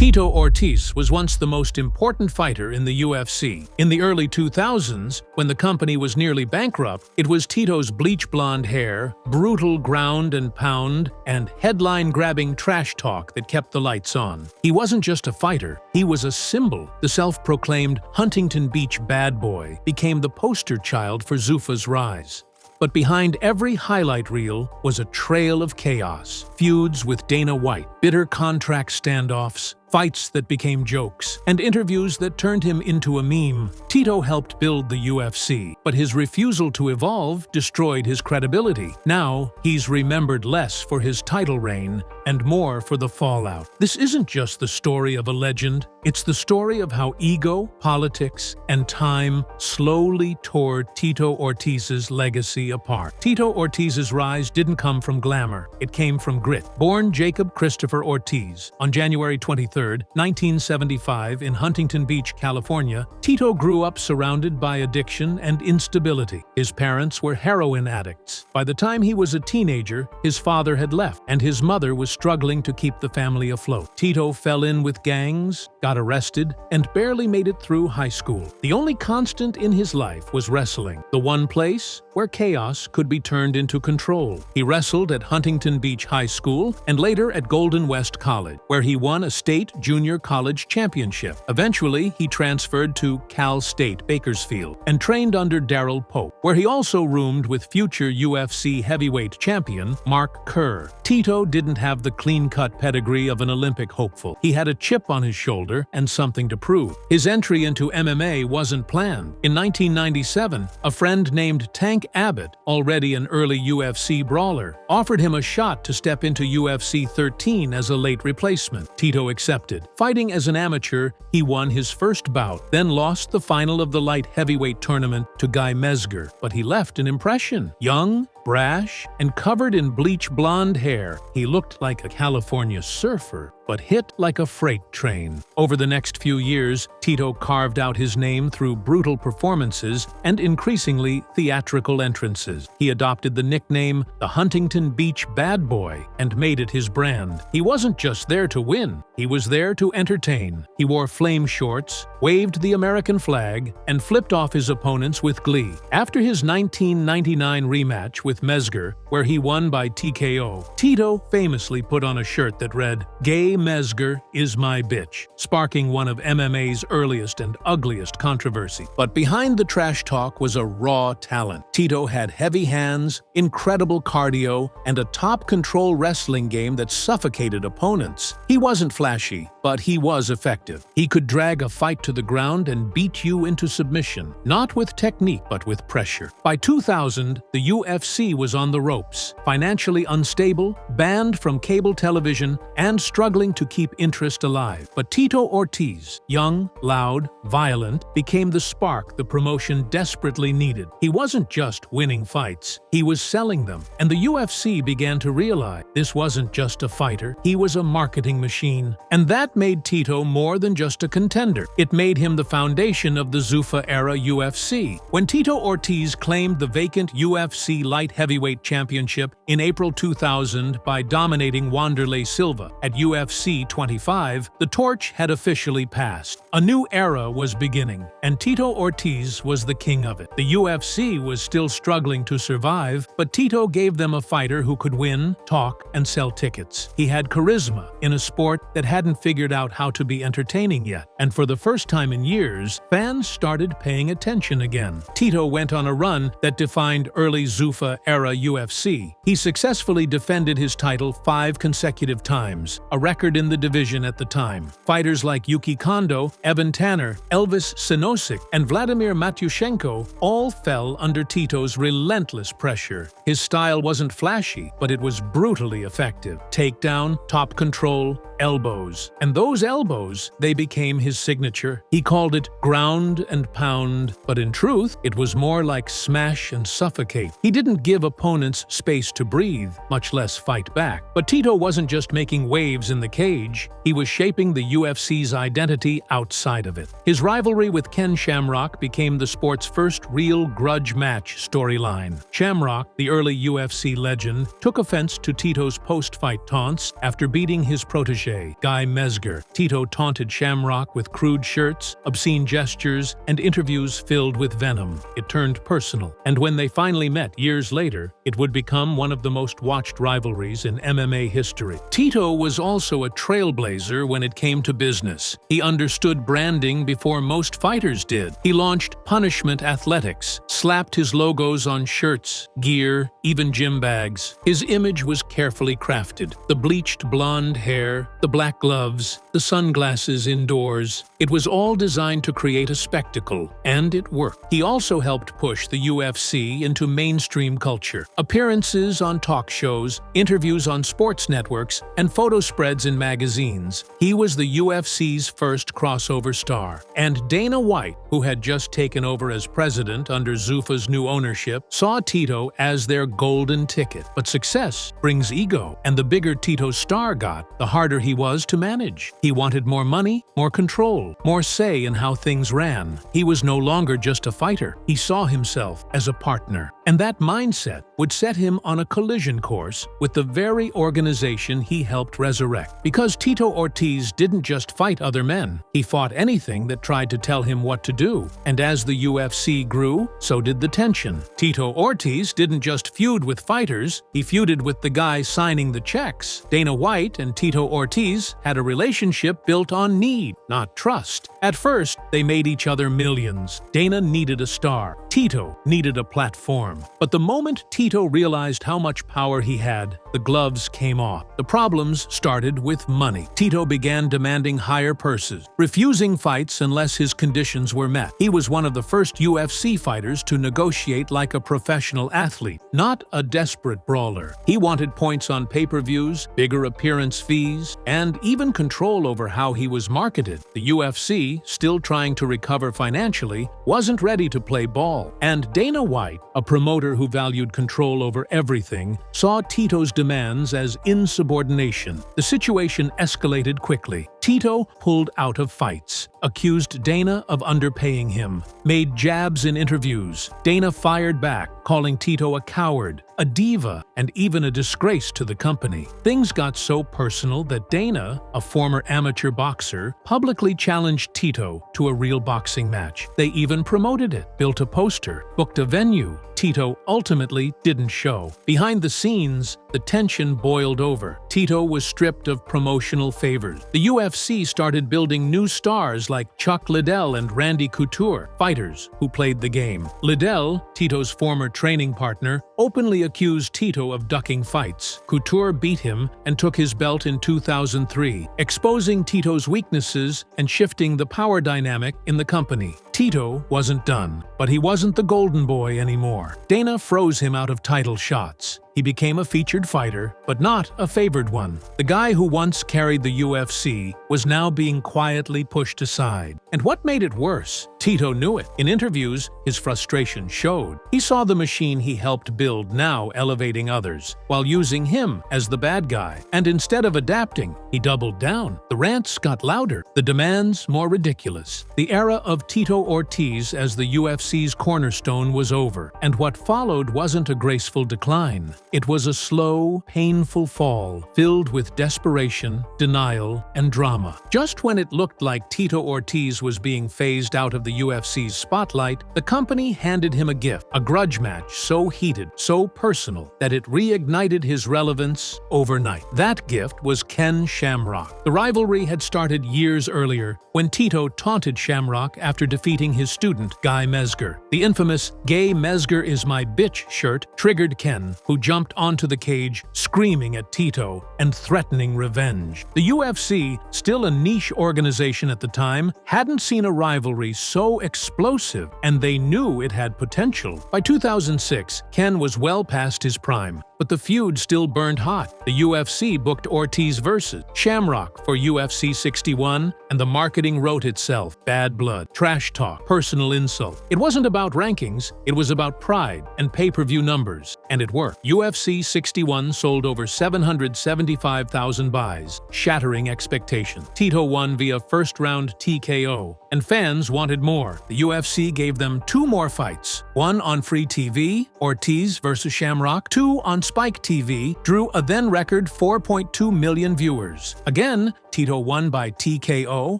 Tito Ortiz was once the most important fighter in the UFC. In the early 2000s, when the company was nearly bankrupt, it was Tito's bleach blonde hair, brutal ground and pound, and headline-grabbing trash talk that kept the lights on. He wasn't just a fighter, he was a symbol. The self-proclaimed Huntington Beach bad boy became the poster child for Zuffa's rise. But behind every highlight reel was a trail of chaos, feuds with Dana White, bitter contract standoffs, fights that became jokes, and interviews that turned him into a meme. Tito helped build the UFC, but his refusal to evolve destroyed his credibility. Now, he's remembered less for his title reign and more for the fallout. This isn't just the story of a legend, it's the story of how ego, politics, and time slowly tore Tito Ortiz's legacy apart. Tito Ortiz's rise didn't come from glamour, it came from grit. Born Jacob Christopher Ortiz on January 23, 1975 in Huntington Beach, California, Tito grew up surrounded by addiction and instability. His parents were heroin addicts. By the time he was a teenager, his father had left, and his mother was struggling to keep the family afloat. Tito fell in with gangs, got arrested, and barely made it through high school. The only constant in his life was wrestling, the one place where chaos could be turned into control. He wrestled at Huntington Beach High School and later at Golden West College, where he won a state junior college championship. Eventually, he transferred to Cal State Bakersfield and trained under Darryl Pope, where he also roomed with future UFC heavyweight champion Mark Kerr. Tito didn't have the clean-cut pedigree of an Olympic hopeful. He had a chip on his shoulder and something to prove. His entry into MMA wasn't planned. In 1997, a friend named Tank Abbott, already an early UFC brawler, offered him a shot to step into UFC 13 as a late replacement. Tito accepted. Fighting as an amateur, he won his first bout, then lost the final of the light heavyweight tournament to Guy Mezger, but he left an impression. Young, brash, and covered in bleach blonde hair, he looked like a California surfer, but hit like a freight train. Over the next few years, Tito carved out his name through brutal performances and increasingly theatrical entrances. He adopted the nickname the Huntington Beach Bad Boy and made it his brand. He wasn't just there to win, he was there to entertain. He wore flame shorts, waved the American flag, and flipped off his opponents with glee. After his 1999 rematch with Mezger, where he won by TKO, Tito famously put on a shirt that read, "Gay Mezger is my bitch," sparking one of MMA's earliest and ugliest controversies. But behind the trash talk was a raw talent. Tito had heavy hands, incredible cardio, and a top-control wrestling game that suffocated opponents. He wasn't flashy, but he was effective. He could drag a fight to the ground and beat you into submission, not with technique, but with pressure. By 2000, the UFC was on the ropes, financially unstable, banned from cable television, and struggling to keep interest alive. But Tito Ortiz, young, loud, violent, became the spark the promotion desperately needed. He wasn't just winning fights, he was selling them. And the UFC began to realize this wasn't just a fighter, he was a marketing machine. And that made Tito more than just a contender. It made him the foundation of the Zuffa-era UFC. When Tito Ortiz claimed the vacant UFC light heavyweight championship in April 2000 by dominating Wanderlei Silva at UFC 25, the torch had officially passed. A new era was beginning, and Tito Ortiz was the king of it. The UFC was still struggling to survive, but Tito gave them a fighter who could win, talk, and sell tickets. He had charisma in a sport that hadn't figured out how to be entertaining yet, and for the first time in years, fans started paying attention again. Tito went on a run that defined early Zuffa-era UFC. He successfully defended his title 5 consecutive times, a record in the division at the time. Fighters like Yuki Kondo, Evan Tanner, Elvis Sinosic, and Vladimir Matyushenko all fell under Tito's relentless pressure. His style wasn't flashy, but it was brutally effective. Takedown, top control, elbows. And those elbows, they became his signature. He called it ground and pound, but in truth, it was more like smash and suffocate. He didn't give opponents space to breathe, much less fight back. But Tito wasn't just making waves in the cage, he was shaping the UFC's identity outside of it. His rivalry with Ken Shamrock became the sport's first real grudge match storyline. Shamrock, the early UFC legend, took offense to Tito's post-fight taunts after beating his protege protege, Guy Mezger, Tito taunted Shamrock with crude shirts, obscene gestures, and interviews filled with venom. It turned personal, and when they finally met years later, it would become one of the most watched rivalries in MMA history. Tito was also a trailblazer when it came to business. He understood branding before most fighters did. He launched Punishment Athletics, slapped his logos on shirts, gear, even gym bags. His image was carefully crafted. The bleached blonde hair, the black gloves, the sunglasses indoors. It was all designed to create a spectacle, and it worked. He also helped push the UFC into mainstream culture. Appearances on talk shows, interviews on sports networks, and photo spreads in magazines. He was the UFC's first crossover star. And Dana White, who had just taken over as president under Zuffa's new ownership, saw Tito as their golden ticket. But success brings ego, and the bigger Tito's star got, the harder he was to manage. He wanted more money, more control, more say in how things ran. He was no longer just a fighter. He saw himself as a partner. And that mindset would set him on a collision course with the very organization he helped resurrect. Because Tito Ortiz didn't just fight other men, he fought anything that tried to tell him what to do. And as the UFC grew, so did the tension. Tito Ortiz didn't just feud with fighters, he feuded with the guy signing the checks. Dana White and Tito Ortiz had a relationship built on need, not trust. At first, they made each other millions. Dana needed a star. Tito needed a platform. But the moment Tito realized how much power he had, the gloves came off. The problems started with money. Tito began demanding higher purses, refusing fights unless his conditions were met. He was one of the first UFC fighters to negotiate like a professional athlete, not a desperate brawler. He wanted points on pay-per-views, bigger appearance fees, and even control over how he was marketed. The UFC, still trying to recover financially, wasn't ready to play ball. And Dana White, a promoter who valued control over everything, saw Tito's demands as insubordination. The situation escalated quickly. Tito pulled out of fights, accused Dana of underpaying him, made jabs in interviews. Dana fired back, calling Tito a coward, a diva, and even a disgrace to the company. Things got so personal that Dana, a former amateur boxer, publicly challenged Tito to a real boxing match. They even promoted it, built a poster, booked a venue. Tito ultimately didn't show. Behind the scenes, the tension boiled over. Tito was stripped of promotional favors. The UFC started building new stars like Chuck Liddell and Randy Couture, fighters who played the game. Liddell, Tito's former training partner, openly accused Tito of ducking fights. Couture beat him and took his belt in 2003, exposing Tito's weaknesses and shifting the power dynamic in the company. Tito wasn't done, but he wasn't the golden boy anymore. Dana froze him out of title shots. He became a featured fighter, but not a favored one. The guy who once carried the UFC was now being quietly pushed aside. And what made it worse? Tito knew it. In interviews, his frustration showed. He saw the machine he helped build now elevating others, while using him as the bad guy. And instead of adapting, he doubled down. The rants got louder, the demands more ridiculous. The era of Tito Ortiz as the UFC's cornerstone was over, and what followed wasn't a graceful decline. It was a slow, painful fall, filled with desperation, denial, and drama. Just when it looked like Tito Ortiz was being phased out of the UFC's spotlight, the company handed him a gift, a grudge match so heated, so personal, that it reignited his relevance overnight. That gift was Ken Shamrock. The rivalry had started years earlier, when Tito taunted Shamrock after defeating his student, Guy Mezger. The infamous "Gay Mezger is my bitch" shirt triggered Ken, who jumped onto the cage, screaming at Tito and threatening revenge. The UFC, still a niche organization at the time, hadn't seen a rivalry so explosive, and they knew it had potential. By 2006, Ken was well past his prime, but the feud still burned hot. The UFC booked Ortiz versus Shamrock for UFC 61, and the marketing wrote itself: bad blood, trash talk, personal insult. It wasn't about rankings, it was about pride and pay-per-view numbers. And it worked. UFC 61 sold over 775,000 buys, shattering expectations. Tito won via first-round TKO, and fans wanted more. The UFC gave them 2 more fights. One on free TV, Ortiz versus Shamrock. 2 on Spike TV, drew a then-record 4.2 million viewers. Again, Tito won by TKO,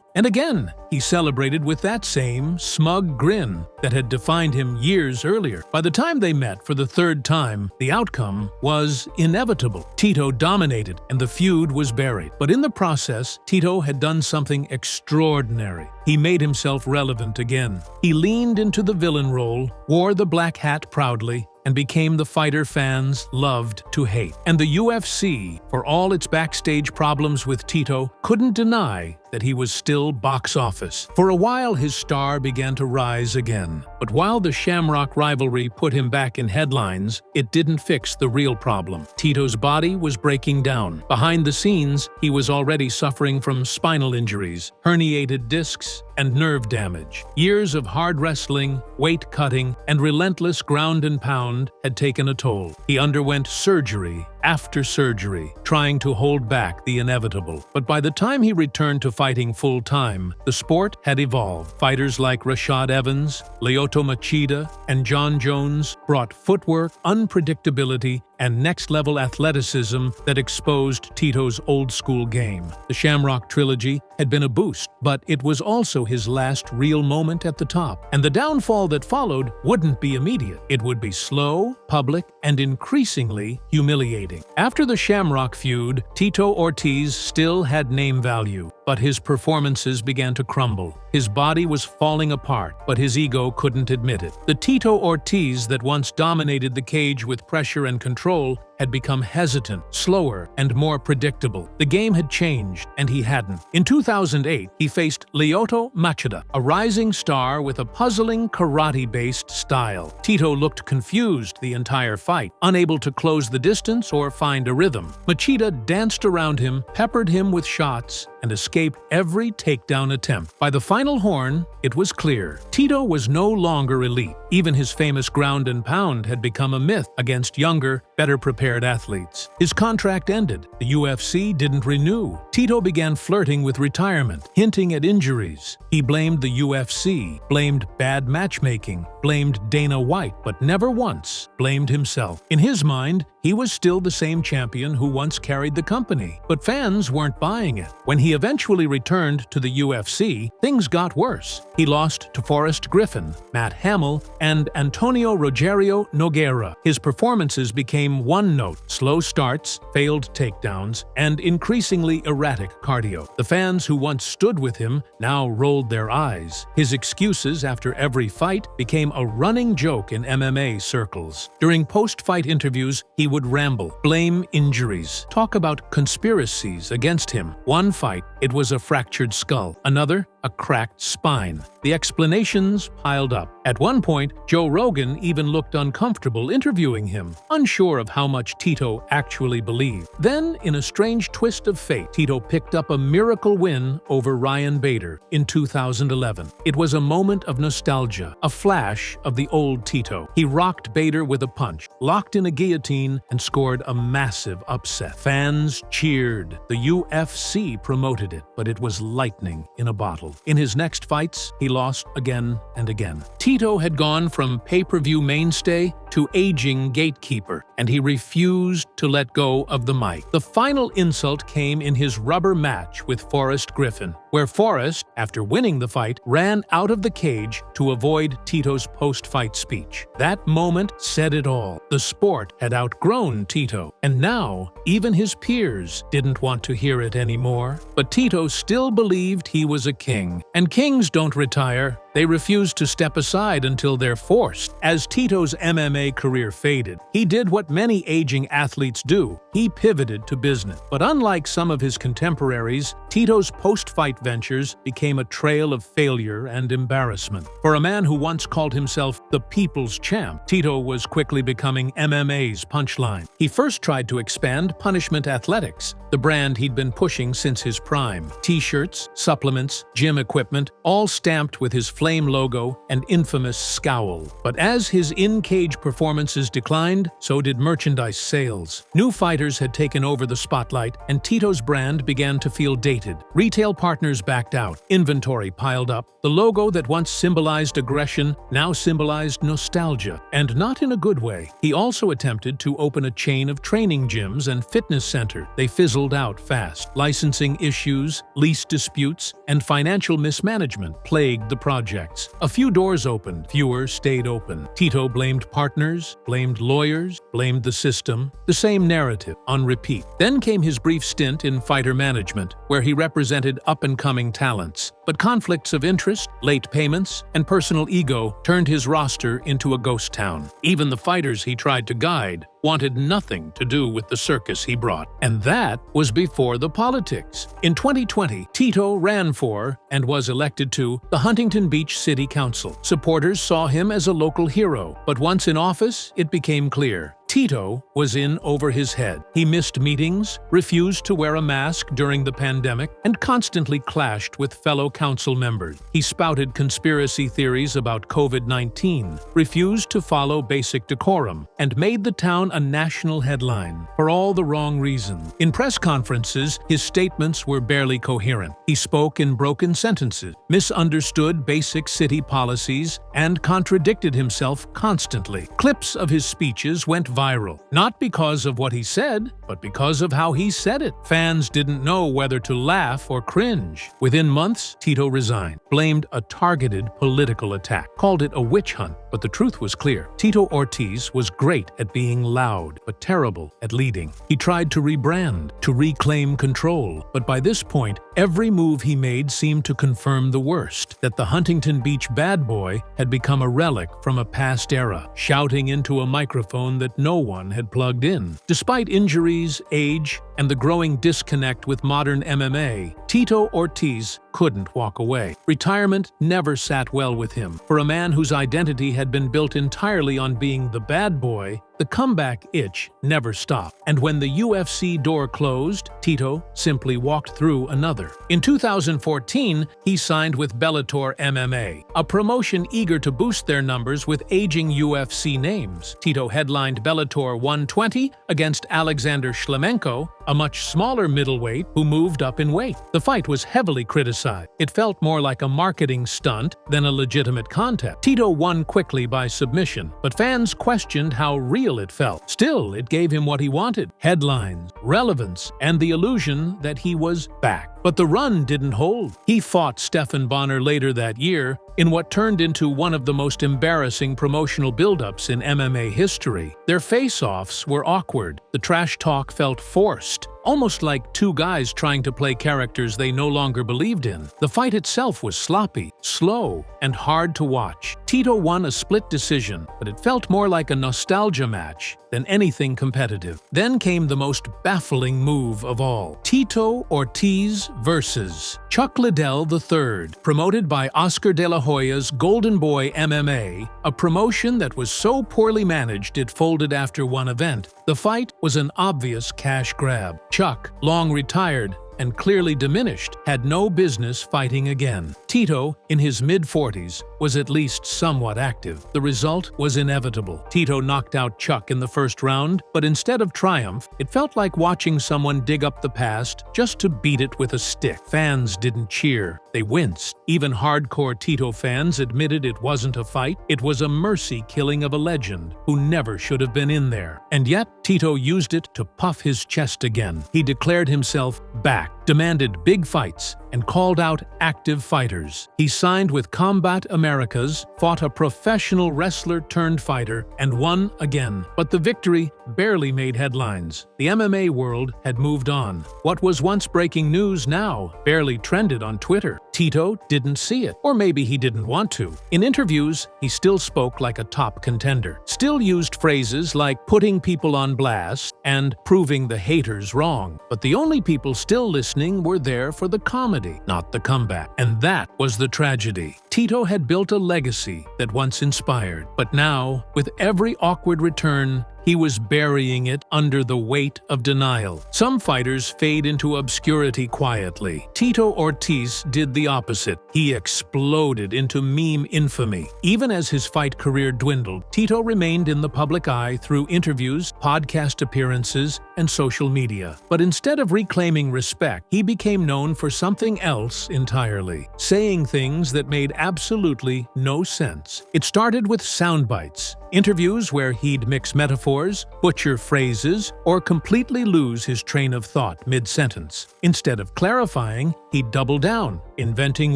and again, he celebrated with that same smug grin that had defined him years earlier. By the time they met for the 3rd time, the outcome was inevitable. Tito dominated, and the feud was buried. But in the process, Tito had done something extraordinary. He made himself relevant again. He leaned into the villain role, wore the black hat proudly, and became the fighter fans loved to hate. And the UFC, for all its backstage problems with Tito, couldn't deny that he was still box office. For a while, his star began to rise again. But while the Shamrock rivalry put him back in headlines, it didn't fix the real problem. Tito's body was breaking down. Behind the scenes, he was already suffering from spinal injuries, herniated discs, and nerve damage. Years of hard wrestling, weight cutting, and relentless ground and pound had taken a toll. He underwent surgery after surgery, trying to hold back the inevitable. But by the time he returned to fighting full-time, the sport had evolved. Fighters like Rashad Evans, Lyoto Machida, and John Jones brought footwork, unpredictability, and next-level athleticism that exposed Tito's old-school game. The Shamrock trilogy had been a boost, but it was also his last real moment at the top. And the downfall that followed wouldn't be immediate. It would be slow, public, and increasingly humiliating. After the Shamrock feud, Tito Ortiz still had name value, but his performances began to crumble. His body was falling apart, but his ego couldn't admit it. The Tito Ortiz that once dominated the cage with pressure and control had become hesitant, slower, and more predictable. The game had changed, and he hadn't. In 2008, he faced Lyoto Machida, a rising star with a puzzling karate-based style. Tito looked confused the entire fight, unable to close the distance or find a rhythm. Machida danced around him, peppered him with shots, and escaped every takedown attempt. By the final horn, it was clear. Tito was no longer elite. Even his famous ground and pound had become a myth against younger, better-prepared athletes. His contract ended. The UFC didn't renew. Tito began flirting with retirement, hinting at injuries. He blamed the UFC, blamed bad matchmaking, blamed Dana White, but never once blamed himself. In his mind, he was still the same champion who once carried the company, but fans weren't buying it. When he eventually returned to the UFC, things got worse. He lost to Forrest Griffin, Matt Hamill, and Antonio Rogerio Nogueira. His performances became one-note: slow starts, failed takedowns, and increasingly erratic cardio. The fans who once stood with him now rolled their eyes. His excuses after every fight became a running joke in MMA circles. During post-fight interviews, he would ramble, blame injuries, talk about conspiracies against him. One fight, it was a fractured skull. Another, a cracked spine. The explanations piled up. At one point, Joe Rogan even looked uncomfortable interviewing him, unsure of how much Tito actually believed. Then, in a strange twist of fate, Tito picked up a miracle win over Ryan Bader in 2011. It was a moment of nostalgia, a flash of the old Tito. He rocked Bader with a punch, locked in a guillotine, and scored a massive upset. Fans cheered. The UFC promoted it, but it was lightning in a bottle. In his next fights, he lost again and again. Tito had gone from pay-per-view mainstay to aging gatekeeper, and he refused to let go of the mic. The final insult came in his rubber match with Forrest Griffin, where Forrest, after winning the fight, ran out of the cage to avoid Tito's post-fight speech. That moment said it all. The sport had outgrown Tito, and now even his peers didn't want to hear it anymore. But Tito still believed he was a king, and kings don't retire. They refuse to step aside until they're forced. As Tito's MMA career faded, he did what many aging athletes do. He pivoted to business. But unlike some of his contemporaries, Tito's post-fight ventures became a trail of failure and embarrassment. For a man who once called himself the people's champ, Tito was quickly becoming MMA's punchline. He first tried to expand Punishment Athletics, the brand he'd been pushing since his prime. T-shirts, supplements, gym equipment, all stamped with his flame logo, and infamous scowl. But as his in-cage performances declined, so did merchandise sales. New fighters had taken over the spotlight, and Tito's brand began to feel dated. Retail partners backed out, inventory piled up. The logo that once symbolized aggression now symbolized nostalgia, and not in a good way. He also attempted to open a chain of training gyms and fitness centers. They fizzled out fast. Licensing issues, lease disputes, and financial mismanagement plagued the projects. A few doors opened, fewer stayed open. Tito blamed partners, blamed lawyers, blamed the system. The same narrative, on repeat. Then came his brief stint in fighter management, where he represented up-and-coming talents. But conflicts of interest, late payments, and personal ego turned his roster into a ghost town. Even the fighters he tried to guide wanted nothing to do with the circus he brought. And that was before the politics. In 2020, Tito ran for, and was elected to, the Huntington Beach City Council. Supporters saw him as a local hero, but once in office, it became clear. Tito was in over his head. He missed meetings, refused to wear a mask during the pandemic, and constantly clashed with fellow council members. He spouted conspiracy theories about COVID-19, refused to follow basic decorum, and made the town a national headline for all the wrong reasons. In press conferences, his statements were barely coherent. He spoke in broken sentences, misunderstood basic city policies, and contradicted himself constantly. Clips of his speeches went viral, not because of what he said, but because of how he said it. Fans didn't know whether to laugh or cringe. Within months, Tito resigned, blamed a targeted political attack, called it a witch hunt. But the truth was clear. Tito Ortiz was great at being loud, but terrible at leading. He tried to rebrand, to reclaim control, but by this point, every move he made seemed to confirm the worst, that the Huntington Beach bad boy had become a relic from a past era, shouting into a microphone that no one had plugged in. Despite injuries, age, and the growing disconnect with modern MMA, Tito Ortiz couldn't walk away. Retirement never sat well with him. For a man whose identity had been built entirely on being the bad boy, the comeback itch never stopped. And when the UFC door closed, Tito simply walked through another. In 2014, he signed with Bellator MMA, a promotion eager to boost their numbers with aging UFC names. Tito headlined Bellator 120 against Alexander Shlemenko, a much smaller middleweight who moved up in weight. The fight was heavily criticized. It felt more like a marketing stunt than a legitimate contest. Tito won quickly by submission, but fans questioned how real it felt. Still, it gave him what he wanted: headlines, relevance, and the illusion that he was back. But the run didn't hold. He fought Stephan Bonner later that year in what turned into one of the most embarrassing promotional buildups in MMA history. Their face-offs were awkward. The trash talk felt forced, almost like two guys trying to play characters they no longer believed in. The fight itself was sloppy, slow, and hard to watch. Tito won a split decision, but it felt more like a nostalgia match than anything competitive. Then came the most baffling move of all: Tito Ortiz versus Chuck Liddell III, promoted by Oscar De La Hoya's Golden Boy MMA, a promotion that was so poorly managed it folded after one event. The fight was an obvious cash grab. Chuck, long retired and clearly diminished, had no business fighting again. Tito, in his mid-40s, was at least somewhat active. The result was inevitable. Tito knocked out Chuck in the first round, but instead of triumph, it felt like watching someone dig up the past just to beat it with a stick. Fans didn't cheer. They winced. Even hardcore Tito fans admitted it wasn't a fight. It was a mercy killing of a legend who never should have been in there. And yet, Tito used it to puff his chest again. He declared himself back, demanded big fights, and called out active fighters. He signed with Combat Americas, fought a professional wrestler-turned-fighter, and won again. But the victory barely made headlines. The MMA world had moved on. What was once breaking news now barely trended on Twitter. Tito didn't see it, or maybe he didn't want to. In interviews, he still spoke like a top contender, still used phrases like putting people on blast and proving the haters wrong. But the only people still listening were there for the comedy, not the comeback. And that was the tragedy. Tito had built a legacy that once inspired, but now, with every awkward return, he was burying it under the weight of denial. Some fighters fade into obscurity quietly. Tito Ortiz did the opposite. He exploded into meme infamy. Even as his fight career dwindled, Tito remained in the public eye through interviews, podcast appearances, and social media. But instead of reclaiming respect, he became known for something else entirely, saying things that made absolutely no sense. It started with soundbites, interviews where he'd mix metaphors, butcher phrases, or completely lose his train of thought mid-sentence. Instead of clarifying, he'd double down, inventing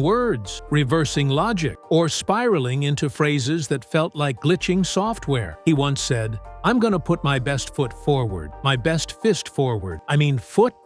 words, reversing logic, or spiraling into phrases that felt like glitching software. He once said, "I'm gonna put my best foot forward, my best fist forward.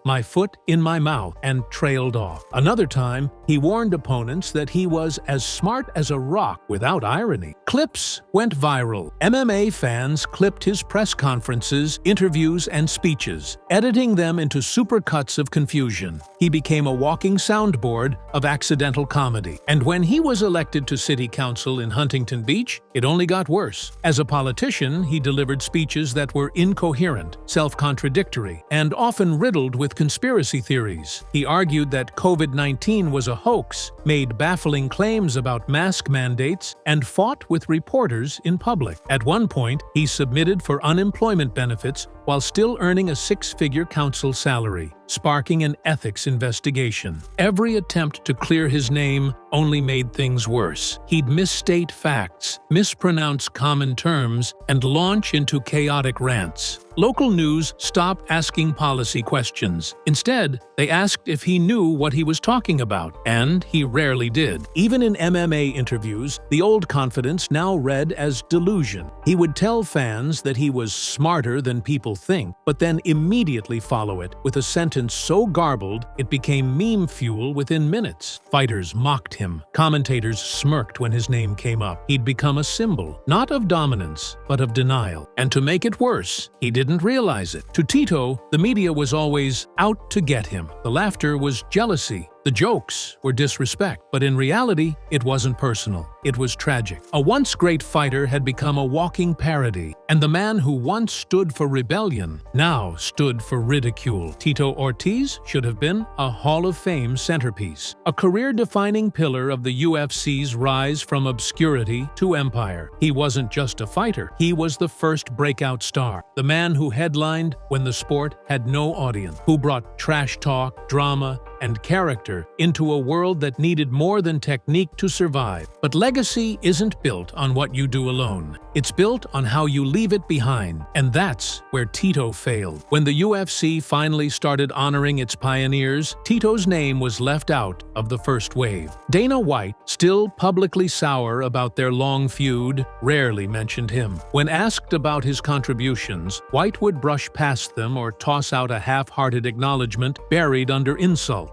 My foot in my mouth," and trailed off. Another time, he warned opponents that he was as smart as a rock without irony. Clips went viral. MMA fans clipped his press conferences, interviews, and speeches, editing them into supercuts of confusion. He became a walking soundboard of accidental comedy. And when he was elected to city council in Huntington Beach, it only got worse. As a politician, he delivered speeches that were incoherent, self-contradictory, and often riddled with conspiracy theories. He argued that COVID-19 was a hoax, made baffling claims about mask mandates, and fought with reporters in public. At one point, he submitted for unemployment benefits while still earning a six-figure council salary, sparking an ethics investigation. Every attempt to clear his name only made things worse. He'd misstate facts, mispronounce common terms, and launch into chaotic rants. Local news stopped asking policy questions. Instead, they asked if he knew what he was talking about, and he rarely did. Even in MMA interviews, the old confidence now read as delusion. He would tell fans that he was smarter than people think, but then immediately follow it with a sentence so garbled it became meme fuel within minutes. Fighters mocked him. Commentators smirked when his name came up. He'd become a symbol, not of dominance, but of denial. And to make it worse, he didn't realize it. To Tito, the media was always out to get him. The laughter was jealousy. The jokes were disrespect, but in reality, it wasn't personal. It was tragic. A once great fighter had become a walking parody, and the man who once stood for rebellion now stood for ridicule. Tito Ortiz should have been a Hall of Fame centerpiece, a career-defining pillar of the UFC's rise from obscurity to empire. He wasn't just a fighter, he was the first breakout star, the man who headlined when the sport had no audience, who brought trash talk, drama, and character into a world that needed more than technique to survive. But legacy isn't built on what you do alone. It's built on how you leave it behind, and that's where Tito failed. When the UFC finally started honoring its pioneers, Tito's name was left out of the first wave. Dana White, still publicly sour about their long feud, rarely mentioned him. When asked about his contributions, White would brush past them or toss out a half-hearted acknowledgement buried under insults.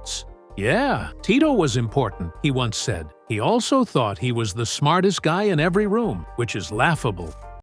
"Yeah, Tito was important," he once said. He also thought he was the smartest guy in every room, which is laughable.